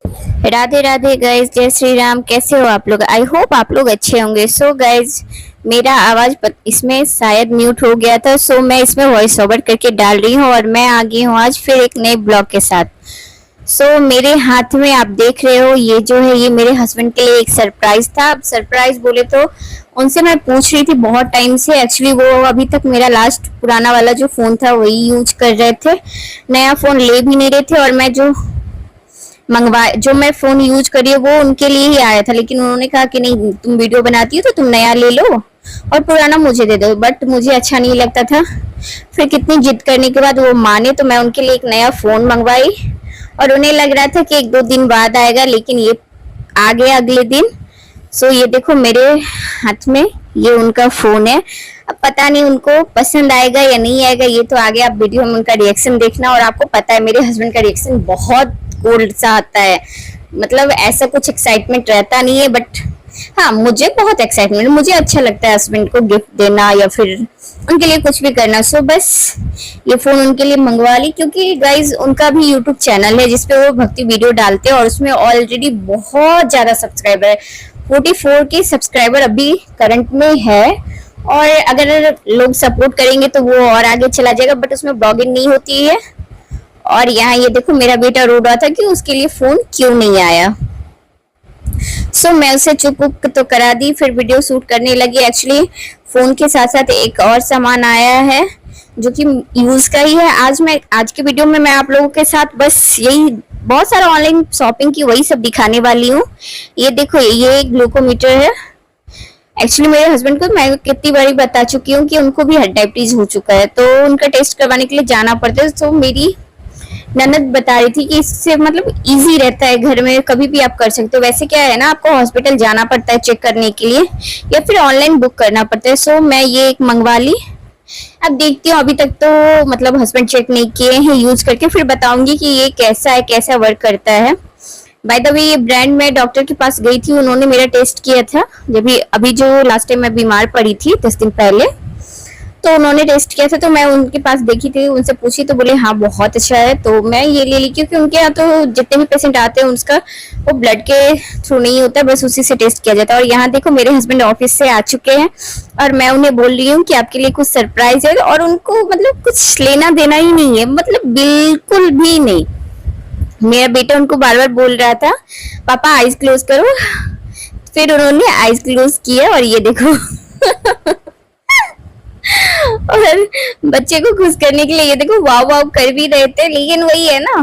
Radhe Radhe guys, जय श्री राम। कैसे हो आप लोग? आई होप आप लोग अच्छे होंगे। सो गाइस, मेरा आवाज इसमें शायद म्यूट हो गया था, सो मैं इसमें वॉइस ओवर करके डाल रही हूँ और मैं आ गई हूँ आज फिर एक नए ब्लॉग के साथ। सो मेरे हाथ में आप देख रहे हो ये जो है, ये मेरे हस्बैंड के लिए एक सरप्राइज था। अब सरप्राइज बोले तो उनसे मैं पूछ रही थी बहुत टाइम से। एक्चुअली वो अभी तक मेरा लास्ट पुराना वाला जो फोन था वही यूज कर रहे थे, नया फोन ले भी नहीं रहे थे। और मैं जो मैं फोन यूज करी है वो उनके लिए ही आया था, लेकिन उन्होंने कहा कि नहीं, तुम वीडियो बनाती हो तो तुम नया ले लो और पुराना मुझे दे दो। बट मुझे अच्छा नहीं लगता था। फिर कितनी जिद करने के बाद वो माने तो मैं उनके लिए एक नया फोन मंगवाई। और उन्हें लग रहा था कि एक दो दिन बाद आएगा, लेकिन ये आ गया अगले दिन। सो ये देखो मेरे हाथ में ये उनका फोन है। अब पता नहीं उनको पसंद आएगा या नहीं आएगा, ये तो आगे आप वीडियो में उनका रिएक्शन देखना। और आपको पता है मेरे हस्बैंड का रिएक्शन बहुत कोल्ड सा आता है, मतलब ऐसा कुछ एक्साइटमेंट रहता नहीं है। बट हाँ, मुझे बहुत एक्साइटमेंट, मुझे अच्छा लगता है हस्बैंड को गिफ्ट देना या फिर उनके लिए कुछ भी करना। सो बस ये फोन उनके लिए मंगवा ली, क्योंकि गाइज उनका भी यूट्यूब चैनल है जिसपे वो भक्ति वीडियो डालते हैं और उसमें ऑलरेडी बहुत ज्यादा सब्सक्राइबर है। 44 के सब्सक्राइबर अभी करंट में है। और अगर लोग सपोर्ट करेंगे तो वो और आगे चला जाएगा, बट उसमें ब्लॉगिंग नहीं होती है। और यहाँ ये देखो मेरा बेटा रो रहा था कि उसके लिए फोन क्यों नहीं आया। सो मैं उसे चुप तो करा दी, फिर वीडियो शूट करने लगी। एक्चुअली फोन के साथ साथ एक और सामान आया है जो कि यूज का ही है। आज के वीडियो में मैं आप लोगों के साथ बस यही बहुत सारा ऑनलाइन शॉपिंग की वही सब दिखाने वाली हूँ। ये देखो, ये एक ग्लूकोमीटर है। एक्चुअली मेरे हस्बैंड को मैं कितनी बारी बता चुकी हूँ कि उनको भी डायबिटीज हो चुका है, तो उनका टेस्ट करवाने के लिए जाना पड़ता है। तो मेरी ननद बता रही थी कि इससे मतलब इजी रहता है, घर में कभी भी आप कर सकते हो। वैसे क्या है ना, आपको हॉस्पिटल जाना पड़ता है चेक करने के लिए या फिर ऑनलाइन बुक करना पड़ता है। सो मैं ये एक मंगवा ली। अब देखती हूँ, अभी तक तो मतलब हस्बैंड चेक नहीं किए हैं यूज करके, फिर बताऊंगी कि ये कैसा है, कैसा वर्क करता है। बाय द वे, ये ब्रांड में डॉक्टर के पास गई थी, उन्होंने मेरा टेस्ट किया था जब भी अभी जो लास्ट टाइम मैं बीमार पड़ी थी 10 दिन पहले, तो उन्होंने टेस्ट किया था। तो मैं उनके पास देखी थी, उनसे पूछी तो बोले हाँ बहुत अच्छा है। तो मैं ये ले ली, क्योंकि उनके यहाँ तो जितने भी पेशेंट आते हैं उसका वो ब्लड के थ्रू नहीं होता, बस उसी से टेस्ट किया जाता है। और यहाँ देखो मेरे हस्बैंड ऑफिस से आ चुके हैं और मैं उन्हें बोल रही हूँ कि आपके लिए कुछ सरप्राइज है। और उनको मतलब कुछ लेना देना ही नहीं है, मतलब बिल्कुल भी नहीं। मेरा बेटा उनको बार बार बोल रहा था पापा आईज क्लोज करो, फिर उन्होंने आईज क्लोज किया और ये देखो और बच्चे को खुश करने के लिए ये देखो वाव वाव कर भी रहे थे, लेकिन वही है ना,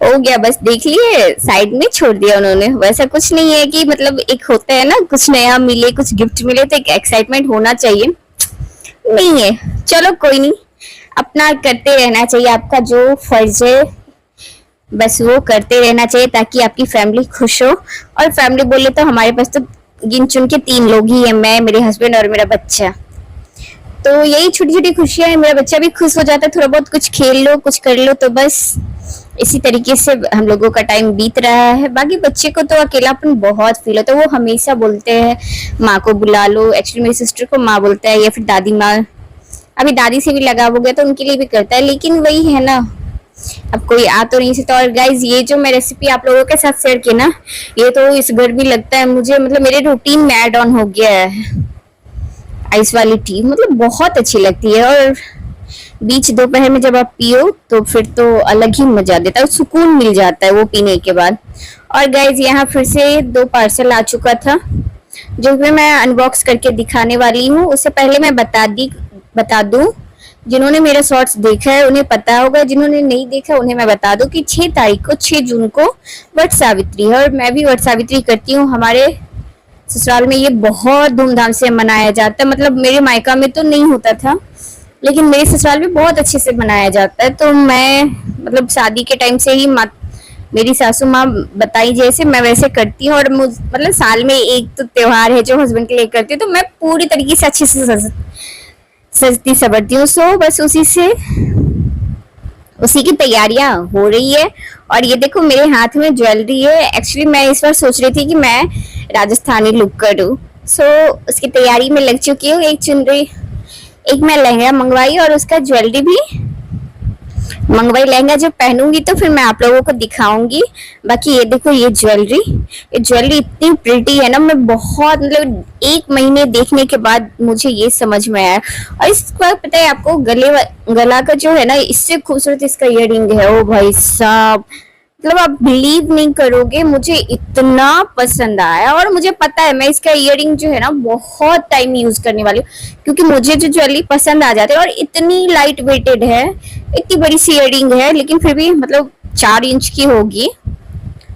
हो गया बस, देख लिए साइड में छोड़ दिया उन्होंने। वैसा कुछ नहीं है कि मतलब एक होता है ना कुछ नया मिले, कुछ गिफ्ट मिले तो एक एक्साइटमेंट होना चाहिए, नहीं है। चलो कोई नहीं, अपना करते रहना चाहिए, आपका जो फर्ज है बस वो करते रहना चाहिए ताकि आपकी फैमिली खुश हो। और फैमिली बोले तो हमारे पास तो गिन चुन के 3 लोग ही है, मैं, मेरे हस्बैंड और मेरा बच्चा। तो यही छोटी छोटी खुशियां हैं, मेरा बच्चा भी खुश हो जाता है, थोड़ा बहुत कुछ खेल लो कुछ कर लो, तो बस इसी तरीके से हम लोगों का टाइम बीत रहा है। बाकी बच्चे को तो अकेलापन बहुत फील होता है, वो हमेशा बोलते हैं माँ को बुला लो। एक्चुअली मेरी सिस्टर को माँ बोलता है या फिर दादी माँ, अभी दादी से भी लगाव हो गया तो उनके लिए भी करता है, लेकिन वही है ना, अब कोई आ तो नहीं सकता। और गाइज ये जो मैं रेसिपी आप लोगों के साथ शेयर की ना, ये तो इस घर भी लगता है मुझे, मतलब मेरे रूटीन में ऐड ऑन हो गया है। आइस वाली टी मतलब बहुत अच्छी लगती है, और बीच दोपहर में जब आप पियो तो फिर तो अलग ही मजा देता है, सुकून मिल जाता है वो पीने के बाद। और गाइज यहाँ फिर से 2 पार्सल आ चुका था जो भी मैं अनबॉक्स करके दिखाने वाली हूँ। उससे पहले मैं बता दूं, जिन्होंने मेरा शॉर्ट्स देखा है उन्हें पता होगा, जिन्होंने नहीं देखा उन्हें मैं बता दूं कि 6 तारीख को 6 जून को वट सावित्री है, और मैं भी वट सावित्री करती हूँ। हमारे ससुराल में ये बहुत धूमधाम से मनाया जाता है, मतलब मेरे मायका में तो नहीं होता था लेकिन मेरे ससुराल में बहुत अच्छे से मनाया जाता है। तो मैं मतलब शादी के टाइम से ही मेरी सासू माँ बताई जैसे मैं वैसे करती हूँ। और मतलब साल में एक तो त्योहार है जो हस्बैंड के लिए करती हूँ, तो मैं पूरी तरीके से अच्छे से सजती सवरती हूँ। सो बस उसी की तैयारियां हो रही है। और ये देखो मेरे हाथ में ज्वेलरी है। एक्चुअली मैं इस बार सोच रही थी कि मैं राजस्थानी लुक करूँ, सो उसकी तैयारी में लग चुकी हूँ। एक चुनरी, एक मैं लहंगा मंगवाई और उसका ज्वेलरी भी मंगवाई लहंगा जब पहनूंगी तो फिर मैं आप लोगों को दिखाऊंगी। बाकी ये देखो ये ज्वेलरी इतनी प्रिटी है ना, मैं बहुत मतलब 1 महीने देखने के बाद मुझे ये समझ में आया। और इसका पता है आपको गला का जो है ना, इससे खूबसूरत इसका इयररिंग है। ओ भाई साहब, मतलब आप बिलीव नहीं करोगे, मुझे इतना पसंद आया। और मुझे पता है मैं इसका इयररिंग जो है ना बहुत टाइम यूज करने वाली हूँ, क्योंकि मुझे जो ज्वेलरी पसंद आ जाती है। और इतनी लाइट वेटेड है, इतनी बड़ी सी इयररिंग है, लेकिन फिर भी मतलब 4 इंच की होगी,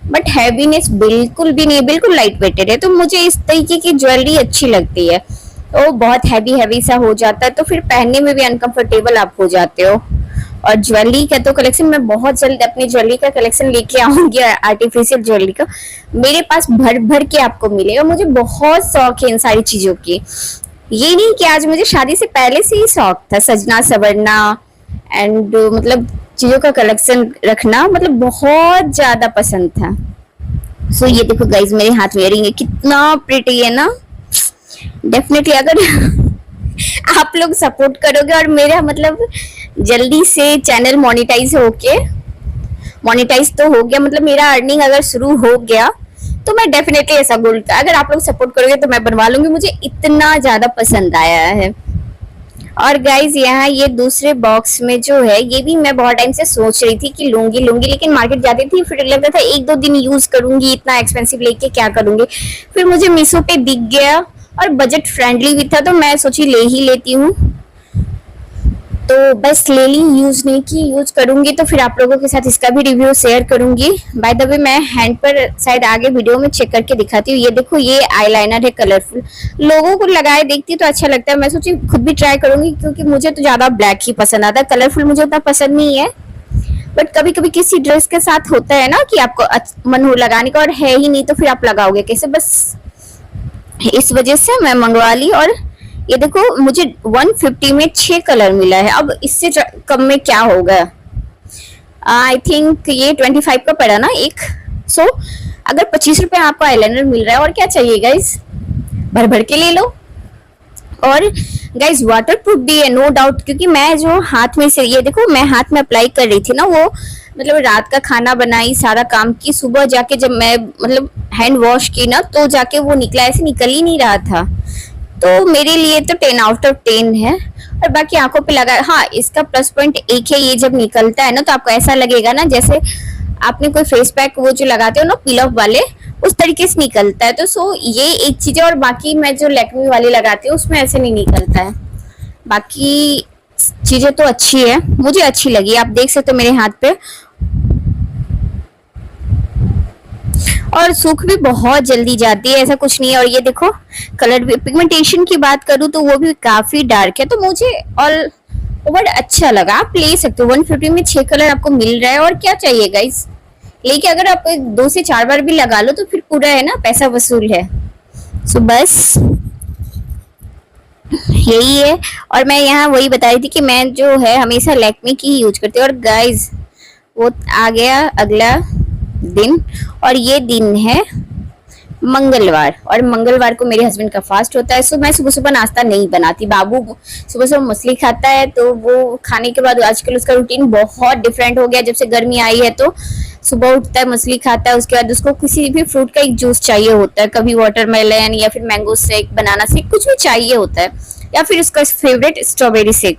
बट हैवीनेस बिल्कुल भी नहीं, बिल्कुल लाइट वेटेड है। तो मुझे इस तरीके की ज्वेलरी अच्छी लगती है। तो बहुत हैवी हैवी सा हो जाता है तो फिर पहनने में भी अनकंफर्टेबल आप हो जाते हो। और ज्वेलरी का तो कलेक्शन मैं बहुत जल्द अपनी ज्वेलरी का कलेक्शन लेके आऊंगी, आर्टिफिशियल ज्वेलरी का मेरे पास भर भर के आपको मिलेगा। मुझे बहुत शौक है इन सारी चीजों की। ये नहीं कि आज, मुझे शादी से पहले से ही शौक था सजना सवरना एंड मतलब चीजों का कलेक्शन रखना, मतलब बहुत ज्यादा पसंद था। सो ये देखो गाइज मेरे हाथ में इयररिंग है, कितना प्रिटी है ना। डेफिनेटली अगर आप लोग सपोर्ट करोगे और मेरा मतलब जल्दी से चैनल मोनेटाइज तो हो गया, मतलब मेरा अर्निंग अगर शुरू हो गया, तो मैं डेफिनेटली ऐसा बोलता, अगर आप लोग सपोर्ट करोगे तो मैं बनवा लूंगी। मुझे इतना ज्यादा पसंद आया है। और गाइज यहाँ ये दूसरे बॉक्स में जो है, ये भी मैं बहुत टाइम से सोच रही थी कि लूंगी लूंगी, लेकिन मार्केट जाती थी फिर लगता था 1-2 दिन यूज करूंगी, इतना एक्सपेंसिव लेके क्या करूंगी। फिर मुझे मीशो पे दिख गया और बजट फ्रेंडली भी था, तो मैं सोची ले ही लेती हूँ। तो बस ले ली, यूज नहीं की, यूज करूंगी तो फिर आप लोगों के साथ इसका भी रिव्यू शेयर करूंगी। बाय द वे मैं हैंड पर शायद आगे वीडियो में चेक करके दिखाती हूँ। ये देखो ये आईलाइनर है कलरफुल, लोगों को लगाए देखती तो अच्छा लगता है, मैं सोची खुद भी ट्राई करूंगी, क्योंकि मुझे तो ज्यादा ब्लैक ही पसंद आता है, कलरफुल मुझे उतना पसंद नहीं है। बट कभी कभी किसी ड्रेस के साथ होता है ना कि आपको मन हो लगाने का और है ही नहीं, तो फिर आप लगाओगे कैसे, बस इस वजह से मैं मंगवा ली। और ये देखो मुझे 150 में 6 कलर मिला है, अब इससे कम में क्या होगा। आई थिंक ये 25 का पड़ा ना एक। सो अगर 25 रुपए आपको आईलाइनर मिल रहा है, और क्या चाहिए गाइज, भर भर के ले लो। और गाइज वाटर प्रूफ भी है नो डाउट, क्योंकि मैं जो हाथ में से, ये देखो मैं हाथ में अप्लाई कर रही थी ना, वो मतलब रात का खाना बनाई, सारा काम की, सुबह जाके जब मैं मतलब हैंड वॉश की ना, तो जाके वो निकला, ऐसे निकल ही नहीं रहा था। तो मेरे लिए तो 10 आउट ऑफ 10 है। और बाकी आंखों पे लगा, हाँ इसका प्लस पॉइंट एक है, ये जब निकलता है ना तो आपको ऐसा लगेगा ना जैसे आपने कोई फेस पैक वो जो लगाते हो ना पील ऑफ वाले, उस तरीके से निकलता है। तो सो ये एक चीज है। और बाकी मैं जो लैक्मे वाली लगाती हूँ उसमें ऐसे नहीं निकलता है। बाकी चीजें तो अच्छी है, मुझे अच्छी लगी, आप देख सकते हो मेरे हाथ पे। और सूख भी बहुत जल्दी जाती है, ऐसा कुछ नहीं है। और ये देखो कलर भी, पिगमेंटेशन की बात करूँ तो वो भी काफी डार्क है, तो मुझे ऑल ओवर अच्छा लगा। आप ले सकते हो, 150 में 6 कलर आपको मिल रहा है, और क्या चाहिए गाइस। लेकिन अगर आप 2 से 4 बार भी लगा लो तो फिर पूरा है ना, पैसा वसूल है। सो बस यही है। और मैं यहाँ वही बता रही थी कि मैं जो है हमेशा लैक्मे की ही यूज करती हूँ। और गाइस वो आ गया अगला दिन, और ये दिन है मंगलवार, और मंगलवार को मेरे हस्बैंड का फास्ट होता है। सो मैं सुबह सुबह नाश्ता नहीं बनाती, बाबू सुबह सुबह मछली खाता है, तो वो खाने के बाद आजकल उसका रूटीन बहुत डिफरेंट हो गया। जब से गर्मी आई है तो सुबह उठता है, मछली खाता है, उसके बाद उसको किसी भी फ्रूट का एक जूस चाहिए होता है, कभी वाटरमेलन या फिर मैंगो शेक, बनाना शेक, कुछ भी चाहिए होता है, या फिर उसका फेवरेट स्ट्रॉबेरी शेक।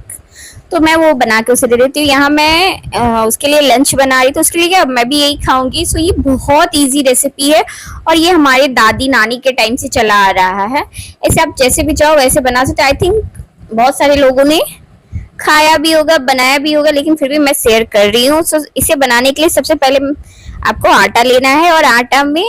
तो मैं वो बना के उसे दे देती हूँ। यहाँ मैं उसके लिए लंच बना रही, तो उसके लिए क्या मैं भी यही खाऊंगी। सो ये बहुत इजी रेसिपी है, और ये हमारे दादी नानी के टाइम से चला आ रहा है। ऐसे आप जैसे भी चाहो वैसे बना सकते। आई थिंक बहुत सारे लोगों ने खाया भी होगा, बनाया भी होगा, लेकिन फिर भी मैं शेयर कर रही हूँ। सो इसे बनाने के लिए सबसे पहले आपको आटा लेना है, और आटा में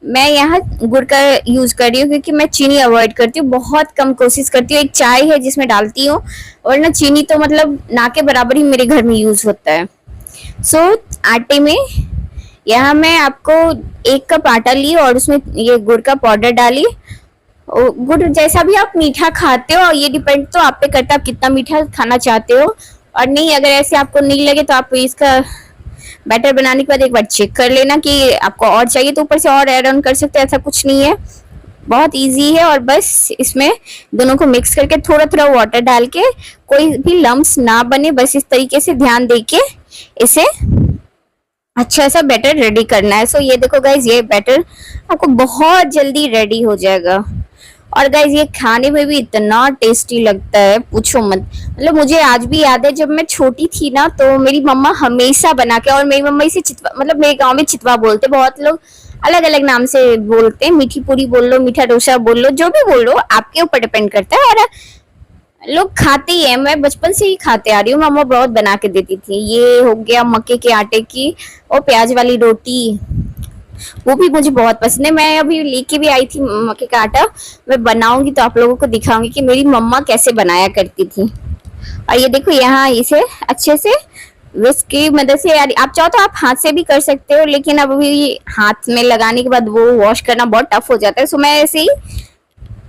मैं यहाँ गुड़ का यूज कर रही हूँ, क्योंकि मैं चीनी अवॉइड करती हूँ, बहुत कम कोशिश करती हूँ। एक चाय है जिसमें डालती हूँ, और ना चीनी तो मतलब ना के बराबर ही मेरे घर में यूज होता है। सो आटे में यहाँ मैं आपको 1 कप आटा ली, और उसमें ये गुड़ का पाउडर डाली। गुड़ जैसा भी आप मीठा खाते हो, ये डिपेंड तो आप पे करता है आप कितना मीठा खाना चाहते हो। और नहीं, अगर ऐसे आपको नहीं लगे तो आप इसका बैटर बनाने के बाद एक बार चेक कर लेना कि आपको और चाहिए तो ऊपर से और ऐड ऑन कर सकते हैं, ऐसा कुछ नहीं है, बहुत इजी है। और बस इसमें दोनों को मिक्स करके थोड़ा थोड़ा वाटर डाल के, कोई भी लम्स ना बने, बस इस तरीके से ध्यान देके इसे अच्छा सा बैटर रेडी करना है। सो ये देखो गाइज, ये बैटर आपको बहुत जल्दी रेडी हो जाएगा। और गाइज ये खाने में भी इतना टेस्टी लगता है, पूछो मत। मतलब मुझे आज भी याद है, जब मैं छोटी थी ना, तो मेरी मम्मा हमेशा बना के, और मेरी मम्मा इसे चितवा, मतलब मेरे गांव में चितवा बोलते, बहुत लोग अलग अलग नाम से बोलते हैं, मीठी पूरी बोल लो, मीठा डोसा बोल लो, जो भी बोल लो, आपके ऊपर डिपेंड करता है। और लोग खाते ही है, मैं बचपन से ही खाते आ रही हूँ, मम्मा बहुत बना के देती थी। ये हो गया मक्के के आटे की और प्याज वाली रोटी, वो भी मुझे बहुत पसंद है। मैं अभी लेके भी आई थी मक्के का आटा, मैं बनाऊंगी तो आप लोगों को दिखाऊंगी कि मेरी मम्मा कैसे बनाया करती थी। और ये देखो यहाँ इसे अच्छे से विस्क की मदद से, यार आप चाहो तो आप हाथ से भी कर सकते हो, लेकिन अब अभी हाथ में लगाने के बाद वो वॉश करना बहुत टफ हो जाता है। सो मैं ऐसे ही,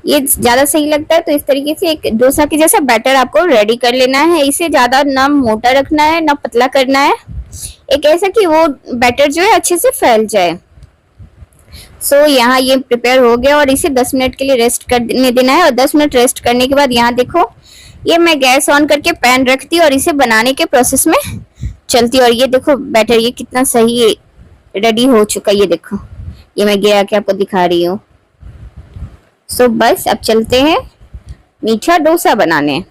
ये ज्यादा सही लगता है, तो इस तरीके से एक डोसा के जैसा बैटर आपको रेडी कर लेना है। इसे ज्यादा ना मोटा रखना है ना पतला करना है, एक ऐसा कि वो बैटर जो है अच्छे से फैल जाए। सो यहाँ ये प्रिपेयर हो गया और इसे 10 मिनट के लिए रेस्ट करने देना है। और 10 मिनट रेस्ट करने के बाद यहाँ देखो, ये मैं गैस ऑन करके पैन रखती और इसे बनाने के प्रोसेस में चलती। और ये देखो बैटर ये कितना सही रेडी हो चुका है, ये देखो, ये मैं गिरा के आपको दिखा रही हूँ। सो बस अब चलते हैं मीठा डोसा बनाने।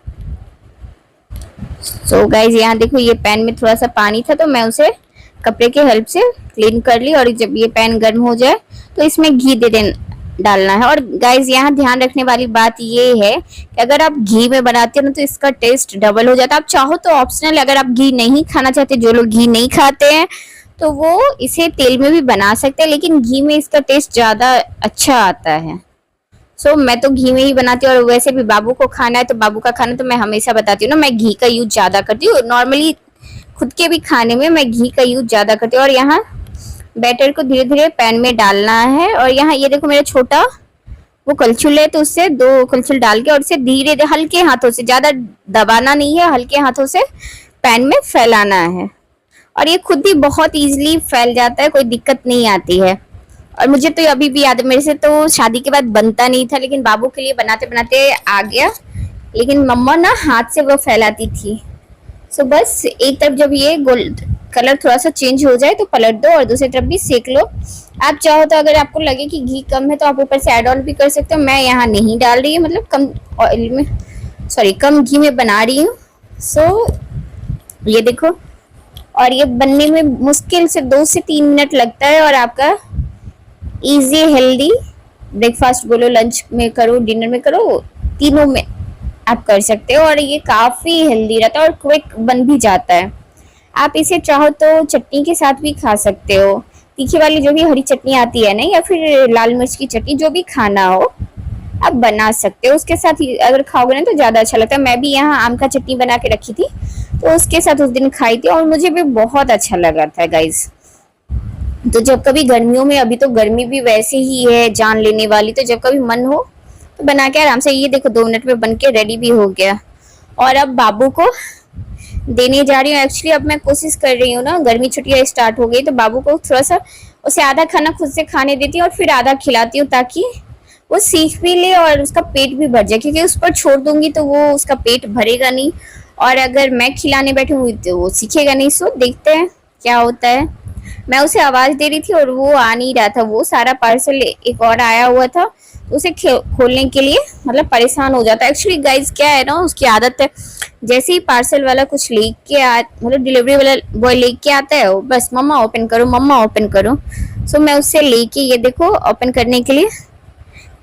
सो गाइज यहाँ देखो, ये पैन में थोड़ा सा पानी था, तो मैं उसे कपड़े के हेल्प से क्लीन कर ली। और जब ये पैन गर्म हो जाए तो इसमें घी डालना है। और गाइज यहाँ ध्यान रखने वाली बात ये है कि अगर आप घी में बनाते हो ना, तो इसका टेस्ट डबल हो जाता है। आप चाहो तो ऑप्शनल, अगर आप घी नहीं खाना चाहते, जो लोग घी नहीं खाते हैं, तो वो इसे तेल में भी बना सकते हैं, लेकिन घी में इसका टेस्ट ज्यादा अच्छा आता है। सो मैं तो घी में ही बनाती हूँ। और वैसे भी बाबू को खाना है, तो बाबू का खाना तो मैं हमेशा बताती हूँ ना, मैं घी का यूज ज्यादा करती हूँ। नॉर्मली खुद के भी खाने में मैं घी का यूज ज्यादा करती हूँ। और यहाँ बैटर को धीरे धीरे पैन में डालना है। और यहाँ ये देखो, मेरा छोटा वो कलछुल है, तो उससे 2 कलछुल डाल के और उसे धीरे धीरे हल्के हाथों से, ज्यादा दबाना नहीं है, हल्के हाथों से पैन में फैलाना है। और ये खुद ही बहुत इजीली फैल जाता है, कोई दिक्कत नहीं आती है। और मुझे तो अभी भी याद है, मेरे से तो शादी के बाद बनता नहीं था, लेकिन बाबू के लिए बनाते बनाते आ गया। लेकिन मम्मा ना हाथ से वो फैलाती थी। सो बस एक तरफ जब ये गोल्ड कलर थोड़ा सा चेंज हो जाए तो पलट दो, और दूसरी तरफ भी सेक लो। आप चाहो तो, अगर आपको लगे कि घी कम है, तो आप ऊपर से ऐड ऑन भी कर सकते हो। मैं यहाँ नहीं डाल रही हूँ, मतलब कम ऑयल में, सॉरी कम घी में बना रही हूँ। सो ये देखो, और ये बनने में मुश्किल से 2 से 3 मिनट लगता है। और आपका इजी हेल्दी ब्रेकफास्ट बोलो, लंच में करो, डिनर में करो, तीनों में आप कर सकते हो। और ये काफी हेल्दी रहता है और क्विक बन भी जाता है। आप इसे चाहो तो चटनी के साथ भी खा सकते हो, तीखी वाली जो भी हरी चटनी आती है ना, या फिर लाल मिर्च की चटनी, जो भी खाना हो आप बना सकते हो। उसके साथ अगर खाओगे ना तो ज्यादा अच्छा लगता है। मैं भी यहाँ आम का चटनी बना के रखी थी, तो उसके साथ उस दिन खाई थी और मुझे भी बहुत अच्छा लगा था गाइज। तो जब कभी गर्मियों में, अभी तो गर्मी भी वैसे ही है जान लेने वाली, तो जब कभी मन हो तो बना के आराम से, ये देखो 2 मिनट में बन के रेडी भी हो गया। और अब बाबू को देने जा रही हूँ। एक्चुअली अब मैं कोशिश कर रही हूँ ना, गर्मी छुट्टियां स्टार्ट हो गई, तो बाबू को थोड़ा सा, उसे आधा खाना खुद से खाने देती हूँ और फिर आधा खिलाती हूँ, ताकि वो सीख भी ले और उसका पेट भी भर जाए। क्योंकि उस पर छोड़ दूंगी तो वो, उसका पेट भरेगा नहीं, और अगर मैं खिलाने बैठूंगी तो वो सीखेगा नहीं। सो देखते हैं क्या होता है। मैं उसे आवाज दे रही थी और वो आ नहीं रहा था। वो सारा पार्सल एक और आया हुआ था, उसे खोलने के लिए मतलब परेशान हो जाता है। एक्चुअली गाइज क्या है ना, उसकी आदत है, जैसे ही पार्सल वाला कुछ लेके आ, मतलब डिलीवरी वाला बॉय लेके आता है, वो बस मम्मा ओपन करो, मम्मा ओपन करो। सो मैं उससे लेके, ये देखो, ओपन करने के लिए,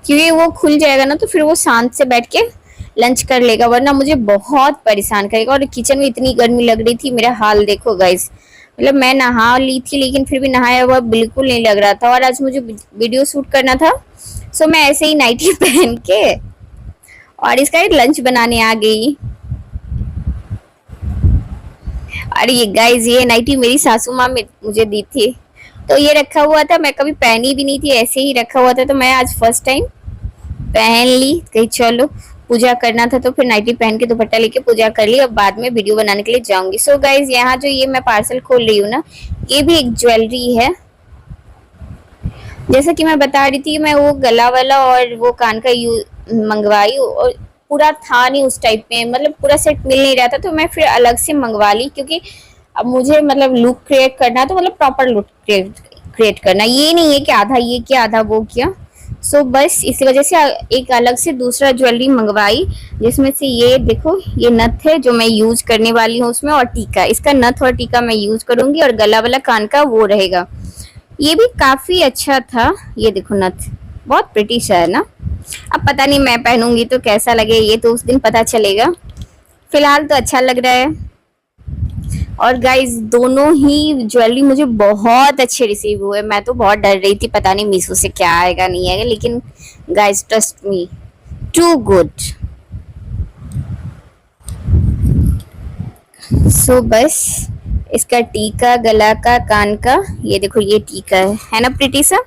क्योंकि वो खुल जाएगा ना तो फिर वो शांत से बैठ के लंच कर लेगा, वरना मुझे बहुत परेशान करेगा। और किचन में इतनी गर्मी लग रही थी, मेरा हाल देखो गाइज, मतलब मैं नहा ली थी लेकिन फिर भी नहाया हुआ बिल्कुल नहीं लग रहा था। और आज मुझे वीडियो शूट करना था, सो मैं ऐसे ही नाइटी पहन के और इसका लंच बनाने आ गई। और ये गाइज, ये नाइटी मेरी सासू माँ मुझे दी थी, तो ये रखा हुआ था, मैं कभी पहनी भी नहीं थी, ऐसे ही रखा हुआ था, तो मैं आज फर्स्ट टाइम पहन ली। कहीं चलो पूजा करना था तो फिर नाइटी पहन के दुपट्टा लेके पूजा कर ली। अब बाद में वीडियो बनाने के लिए जाऊंगी। सो गाइज, यहाँ जो ये मैं पार्सल खोल रही हूँ ना, ये भी एक ज्वेलरी है। जैसा कि मैं बता रही थी, मैं वो गला वाला और वो कान का मंगवाई, और पूरा था नहीं उस टाइप में, मतलब पूरा सेट मिल नहीं रहा था, तो मैं फिर अलग से मंगवा ली। क्योंकि अब मुझे मतलब लुक क्रिएट करना है तो मतलब प्रॉपर लुक क्रिएट करना, ये नहीं है कि आधा ये किया आधा वो किया। सो बस इसी वजह से एक अलग से दूसरा ज्वेलरी मंगवाई, जिसमें से ये देखो ये नथ है जो मैं यूज करने वाली हूँ उसमें, और टीका, इसका नथ और टीका मैं यूज करूंगी, और गला वाला कान का वो रहेगा। ये भी काफी अच्छा था, ये देखो नथ बहुत प्रिटी सा है ना। अब पता नहीं मैं पहनूंगी तो कैसा लगे, ये तो उस दिन पता चलेगा। फिलहाल तो अच्छा लग रहा है। और गाइज दोनों ही ज्वेलरी मुझे बहुत अच्छे रिसीव हुए। मैं तो बहुत डर रही थी पता नहीं मीशो से क्या आएगा नहीं आएगा, लेकिन guys trust me, too good. So बस इसका टीका, गला का, कान का, ये देखो ये टीका है ना प्रिटी सा,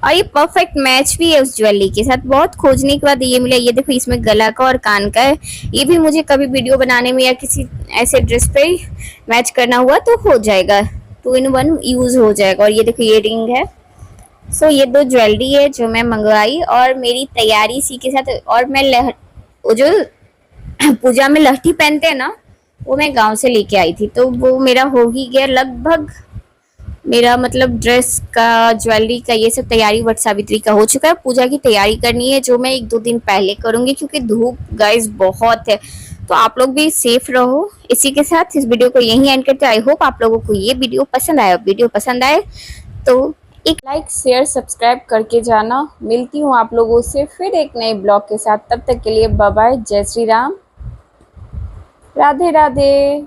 और ये परफेक्ट मैच भी है उस ज्वेलरी के साथ। बहुत खोजने के बाद ये मिला। ये देखो इसमें गला का और कान का है। ये भी मुझे कभी वीडियो बनाने में या किसी ऐसे ड्रेस पे मैच करना हुआ तो हो जाएगा, 2 in 1 यूज हो जाएगा। और ये देखो ये रिंग है। सो ये 2 ज्वेलरी है जो मैं मंगवाई, और मेरी तैयारी इसी के साथ। और मैं वो जो पूजा में लहठी पहनते हैं ना, वो मैं गांव से लेके आई थी, तो वो मेरा हो ही गया लगभग। मेरा मतलब ड्रेस का, ज्वेलरी का, ये सब तैयारी वट सावित्री का हो चुका है। पूजा की तैयारी करनी है जो मैं 1-2 दिन पहले करूंगी, क्योंकि धूप गाइस बहुत है। तो आप लोग भी सेफ रहो। इसी के साथ इस वीडियो को यहीं एंड करते हैं। आई होप आप लोगों को ये वीडियो पसंद आया। वीडियो पसंद आए तो एक लाइक शेयर सब्सक्राइब करके जाना। मिलती हूँ आप लोगों से फिर एक नए ब्लॉग के साथ। तब तक के लिए बाय बाय, जय श्री राम, राधे राधे।